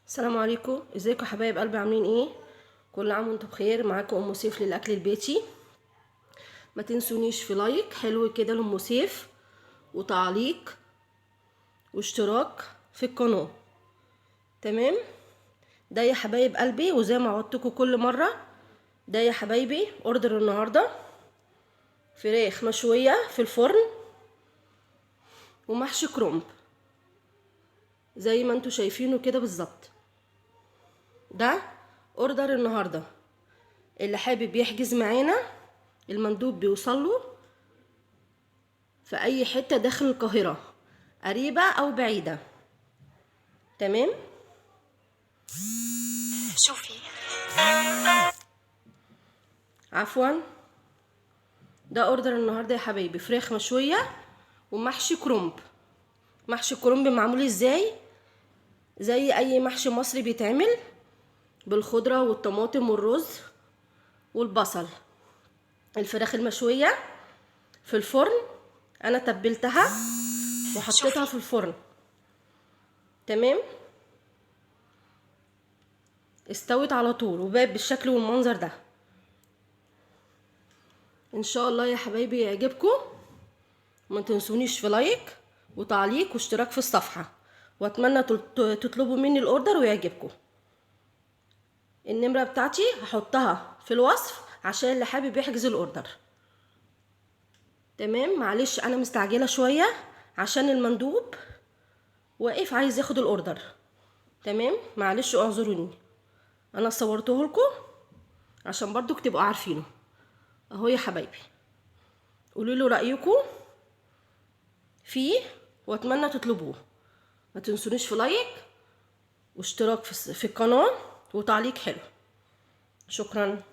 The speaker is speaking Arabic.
السلام عليكم، ازيكم يا حبايب قلبي؟ عاملين ايه؟ كل عام وانتم بخير. معاكم ام سيف للاكل البيتي. ما تنسونيش في لايك حلو كده لام سيف، وتعليق، واشتراك في القناه. تمام. ده يا حبايب قلبي، وزي ما عودتكم كل مره، ده يا حبايبي اوردر النهارده: فراخ مشويه في الفرن ومحشي كرنب زي ما انتم شايفينه كده بالظبط. ده اوردر النهارده. اللي حابب يحجز معانا، المندوب بيوصله في اي حته داخل القاهره، قريبه او بعيده. تمام. شوفي عفوا. ده اوردر النهارده يا حبايبي: فراخ مشويه ومحشي كرنب. محشي كرنب معمول ازاي؟ زي اي محشي مصري بيتعمل بالخضره والطماطم والرز والبصل. الفراخ المشويه في الفرن، انا تبلتها وحطيتها شوفي في الفرن. تمام. استوت على طول وبقت بالشكل والمنظر ده. ان شاء الله يا حبايبي يعجبكم. ما تنسونيش في لايك وتعليق واشتراك في الصفحة، واتمنى تطلبوا مني الاوردر ويعجبكم. النمرة بتاعتي هحطها في الوصف عشان اللي حابب يحجز الاوردر. تمام. معلش انا مستعجلة شوية عشان المندوب واقف عايز ياخد الاوردر. تمام. معلش اعذروني. انا صورته لكم عشان برضو تبقوا عارفينه. اهو يا حبايبي، قولوا له رايكم فيه واتمنى تطلبوه. ما تنسونيش في لايك واشتراك في القناة وتعليق حلو. شكرا.